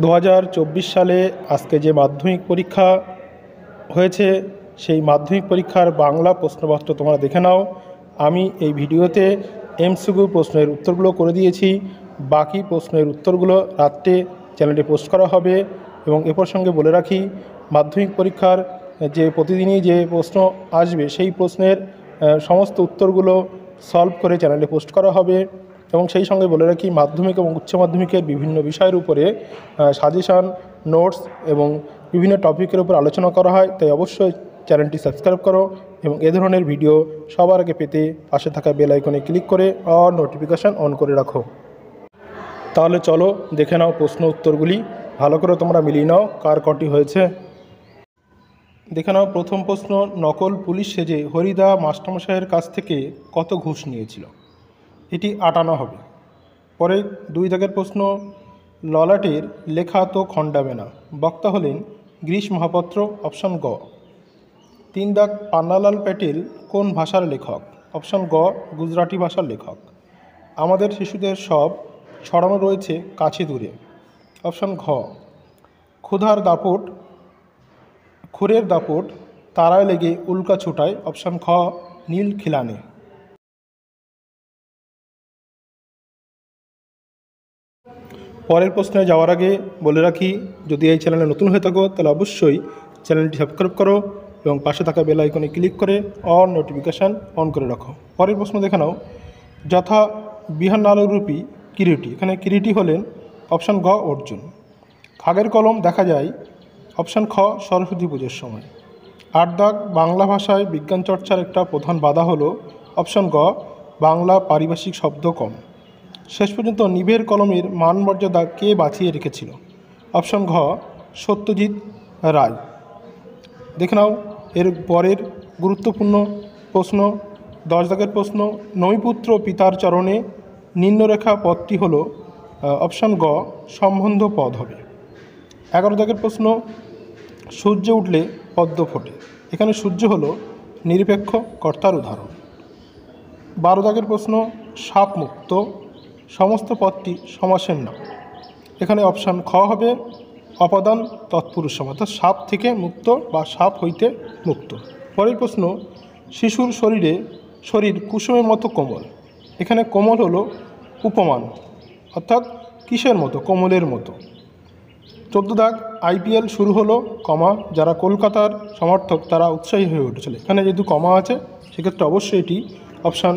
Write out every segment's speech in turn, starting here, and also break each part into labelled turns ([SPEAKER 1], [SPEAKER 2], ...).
[SPEAKER 1] 2024 সালে আজকে যে মাধ্যমিক পরীক্ষা হয়েছে সেই মাধ্যমিক পরীক্ষার বাংলা প্রশ্নপত্র তোমরা দেখে নাও। আমি এই ভিডিওতে এমসিকিউ প্রশ্নের উত্তরগুলো করে দিয়েছি। বাকি প্রশ্নের উত্তরগুলো রাত্রে চ্যানেলে পোস্ট করা হবে। এবং এ প্রসঙ্গে বলে রাখি, মাধ্যমিক পরীক্ষার যে প্রতিদিনই যে প্রশ্ন আসবে সেই প্রশ্নের সমস্ত উত্তরগুলো সলভ করে চ্যানেলে পোস্ট করা হবে। এবং সেই সঙ্গে বলে রাখি, মাধ্যমিক এবং উচ্চ মাধ্যমিকের বিভিন্ন বিষয়ের উপরে সাজেশান, নোটস এবং বিভিন্ন টপিকের উপর আলোচনা করা হয়। তাই অবশ্যই চ্যানেলটি সাবস্ক্রাইব করো এবং এ ধরনের ভিডিও সবার আগে পেতে পাশে থাকা বেল আইকনে ক্লিক করে অল নোটিফিকেশান অন করে রাখো। তাহলে চলো দেখে নাও প্রশ্ন উত্তরগুলি, ভালো করে তোমরা মিলিয়ে নাও কার কটি হয়েছে। দেখে নাও প্রথম প্রশ্ন, নকল পুলিশ সেজে হরিদা মাস্টারমশাইয়ের কাছ থেকে কত ঘুষ নিয়েছিল? এটি 58 হবে। পরে 2 দাগের প্রশ্ন, ললাটের লেখা তো খণ্ডাবে না, বক্তা হলেন গিরিশ মহাপাত্র, অপশন গ। 3 দাগ, পান্নালাল প্যাটেল কোন ভাষার লেখক? অপশন গ, গুজরাটি ভাষার লেখক। আমাদের শিশুদের সব ছড়ানো রয়েছে কাছে দূরে, অপশন ঘ। খুরের দাপট তারায় লেগে উল্কা ছুটায়, অপশন খ, নীল খিলানে। পরের প্রশ্নে যাওয়ার আগে বলে রাখি, যদি এই চ্যানেলে নতুন হয়ে থাকো তাহলে অবশ্যই চ্যানেলটি সাবস্ক্রাইব করো এবং পাশে থাকা বেল আইকনে ক্লিক করে অল নোটিফিকেশান অন করে রাখো। পরের প্রশ্ন দেখে নাও, যথা বিহান্নালরূপী কিরীটি, এখানে কিরীটি হলেন অপশন গ, অর্জুন। খাগের কলম দেখা যায়, অপশন খ, সরস্বতী পুজোর সময়। 8 দাগ, বাংলা ভাষায় বিজ্ঞান চর্চার একটা প্রধান বাধা হলো, অপশন গ, বাংলা পারিভাষিক শব্দ কম। শেষ পর্যন্ত নিভের কলমের মান মর্যাদা কে বাঁচিয়ে রেখেছিল? অপশন ঘ, সত্যজিৎ রায়। দেখে নাও এর পরের গুরুত্বপূর্ণ প্রশ্ন, 10 দাগের প্রশ্ন, নৈপুত্র পিতার চরণে নিম্নরেখা পদটি হল, অপশন গ, সম্বন্ধ পদ হবে। 11 দাগের প্রশ্ন, সূর্য উঠলে পদ্ম ফোটে, এখানে সূর্য হলো নিরপেক্ষ কর্তার উদাহরণ। 12 দাগের প্রশ্ন, সাপ মুক্ত সমস্ত পদটি সমাসের নাম, এখানে অপশান খ হবে, অপাদান তৎপুরুষ সম, অর্থাৎ সাপ থেকে মুক্ত বা সাপ হইতে মুক্ত। পরের প্রশ্ন, শিশুর শরীর কুসুমের মতো কোমল, এখানে কোমল হলো উপমান, অর্থাৎ কিসের মতো? কোমলের মতো। 14 দাগ, আইপিএল শুরু হলো, কমা, যারা কলকাতার সমর্থক তারা উৎসাহী হয়ে উঠেছিল, এখানে যেহেতু কমা আছে সেক্ষেত্রে অবশ্যই এটি অপশান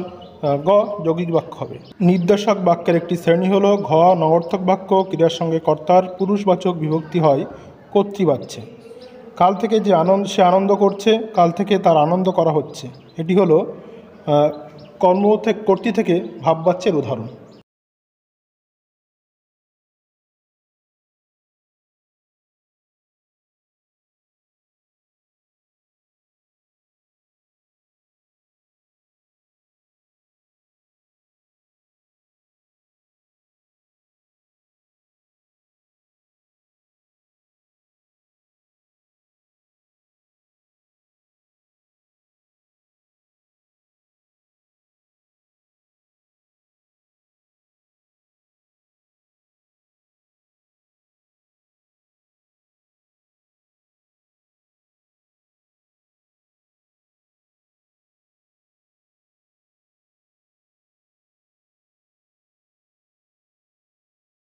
[SPEAKER 1] গ, যৌগিক বাক্য হবে। নির্দেশক বাক্যের একটি শ্রেণী হলো ঘ, নগর্থক বাক্য, ক্রিয়ার সঙ্গে কর্তার পুরুষবাচক বিভক্তি হয় কর্তৃবাচ্যে। কাল থেকে সে আনন্দ করছে, কাল থেকে তার আনন্দ করা হচ্ছে, এটি হলো কর্তৃ থেকে ভাববাচ্যের উদাহরণ।